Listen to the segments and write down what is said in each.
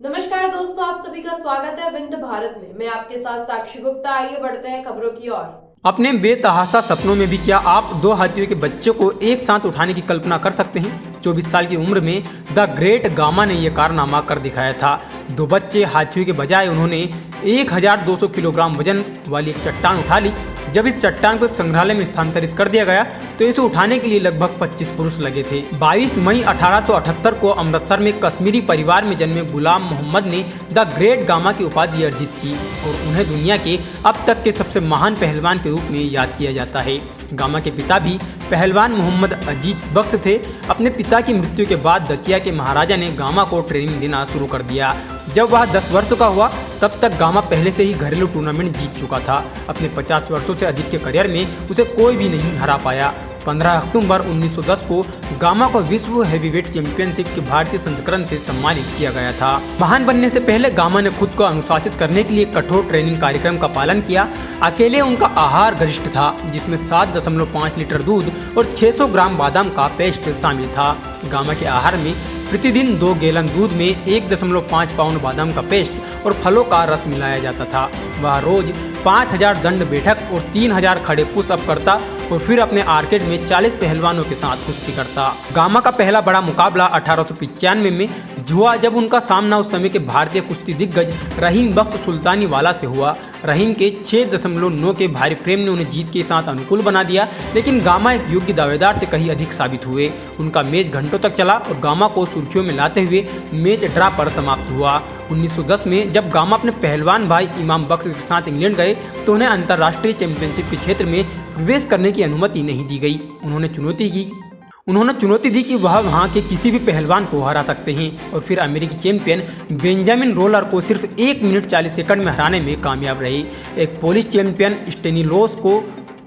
नमस्कार दोस्तों, आप सभी का स्वागत है विंध्य भारत में। मैं आपके साथ साक्षी गुप्ता। आइए बढ़ते हैं खबरों की ओर। अपने बेतहाशा सपनों में भी क्या आप दो हाथियों के बच्चे को एक साथ उठाने की कल्पना कर सकते हैं? 24 साल की उम्र में द ग्रेट गामा ने यह कारनामा कर दिखाया था। दो बच्चे हाथियों के बजाय उन्होंने 1200 किलोग्राम वजन वाली एक चट्टान उठा ली। जब इस चट्टान को एक संग्रहालय में स्थानांतरित कर दिया गया तो इसे उठाने के लिए लगभग 25 पुरुष लगे थे। 22 मई 1878 को अमृतसर में कश्मीरी परिवार में जन्मे गुलाम मोहम्मद ने द ग्रेट गामा की उपाधि अर्जित की और उन्हें दुनिया के अब तक के सबसे महान पहलवान के रूप में याद किया जाता है। गामा के पिता भी पहलवान मोहम्मद अजीज बख्श थे। अपने पिता की मृत्यु के बाद दतिया के महाराजा ने गामा को ट्रेनिंग देना शुरू कर दिया। जब वह 10 वर्ष का हुआ तब तक गामा पहले से ही घरेलू टूर्नामेंट जीत चुका था। अपने 50 वर्षों से अधिक के करियर में उसे कोई भी नहीं हरा पाया। 15 अक्टूबर 1910 को गामा को विश्व हेवीवेट चैंपियनशिप के भारतीय संस्करण से सम्मानित किया गया था। महान बनने से पहले गामा ने खुद को अनुशासित करने के लिए कठोर ट्रेनिंग कार्यक्रम का पालन किया। अकेले उनका आहार गरिष्ठ था, जिसमें 7.5 लीटर दूध और 600 ग्राम बादाम का पेस्ट शामिल था। गामा के आहार में प्रतिदिन 2 गैलन दूध में 1.5 पाउंड बादाम का पेस्ट और फलों का रस मिलाया जाता था। वह रोज 5000 दंड बैठक और 3000 खड़े पुशअप करता और फिर अपने आर्केड में 40 पहलवानों के साथ कुश्ती करता। गामा का पहला बड़ा मुकाबला 1895 में हुआ, जब उनका सामना उस समय के भारतीय कुश्ती दिग्गज रहीम बख्श सुल्तानी वाला से हुआ। रहीम के 6.9 के भारी फ्रेम ने उन्हें जीत के साथ अनुकूल बना दिया, लेकिन गामा एक योग्य दावेदार से कहीं अधिक साबित हुए। उनका मैच घंटों तक चला और गामा को सुर्खियों में लाते हुए मैच ड्रा पर समाप्त हुआ। 1910 में जब गामा अपने पहलवान भाई इमाम बख्श के साथ इंग्लैंड गए तो उन्हें अंतर्राष्ट्रीय चैंपियनशिप के क्षेत्र में प्रवेश करने की अनुमति नहीं दी गई। उन्होंने चुनौती दी कि वह वहां के किसी भी पहलवान को हरा सकते हैं और फिर अमेरिकी चैंपियन बेंजामिन रोलर को सिर्फ 1 मिनट 40 सेकंड में हराने में कामयाब रहे। एक पोलिश चैंपियन स्टेनिलोस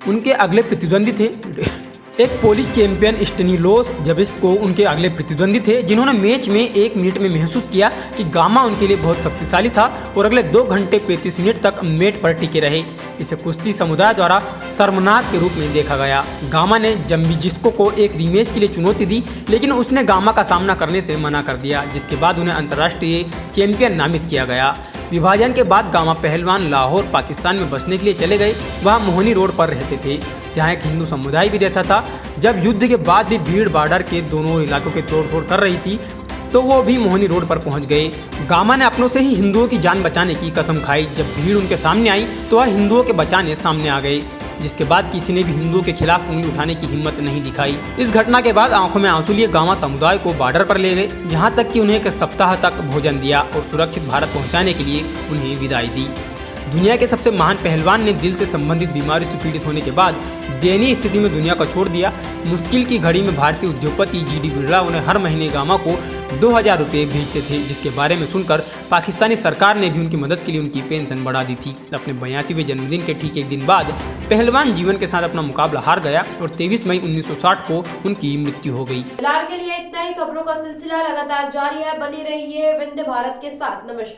उनके अगले प्रतिद्वंदी थे, जिन्होंने मैच में 1 मिनट में महसूस किया कि गामा उनके लिए बहुत शक्तिशाली था और अगले 2 घंटे 35 मिनट तक मैट पर टिके रहे। इसे कुश्ती समुदाय द्वारा शर्मनाक के रूप में देखा गया। गामा ने जम्बिजिस्को को एक रीमैच के लिए चुनौती दी, लेकिन उसने गामा का सामना करने से मना कर दिया, जिसके बाद उन्हें अंतर्राष्ट्रीय चैंपियन नामित किया गया। विभाजन के बाद गामा पहलवान लाहौर पाकिस्तान में बसने के लिए चले गए। वहाँ मोहनी रोड पर रहते थे, जहाँ एक हिंदू समुदाय भी रहता था। जब युद्ध के बाद भी भीड़ बॉर्डर के दोनों इलाकों के तोड़फोड़ कर रही थी तो वो भी मोहनी रोड पर पहुंच गए। गामा ने अपनों से ही हिंदुओं की जान बचाने की कसम खाई। जब भीड़ उनके सामने आई तो वह हिंदुओं के बचाने सामने आ गए, जिसके बाद किसी ने भी हिंदुओं के खिलाफ उंगली उठाने की हिम्मत नहीं दिखाई। इस घटना के बाद आंखों में आंसू लिए गामा समुदाय को बॉर्डर पर ले गए, यहाँ तक कि उन्हें एक सप्ताह तक भोजन दिया और सुरक्षित भारत पहुँचाने के लिए उन्हें विदाई दी। दुनिया के सबसे महान पहलवान ने दिल से संबंधित बीमारी से पीड़ित होने के बाद दयनीय स्थिति में दुनिया को छोड़ दिया। मुश्किल की घड़ी में भारतीय उद्योगपति GD बिरला उन्हें हर महीने गामा को 2000 रुपये भेजते थे, जिसके बारे में सुनकर पाकिस्तानी सरकार ने भी उनकी मदद के लिए उनकी पेंशन बढ़ा दी थी। अपने 82वें जन्मदिन के ठीक 1 दिन बाद पहलवान जीवन के साथ अपना मुकाबला हार गया और 23 मई 1960 को उनकी मृत्यु हो गई। फिलहाल के लिए इतना ही। खबरों का सिलसिला लगातार जारी है, बनी रहिए विंध्य भारत के साथ। नमस्कार।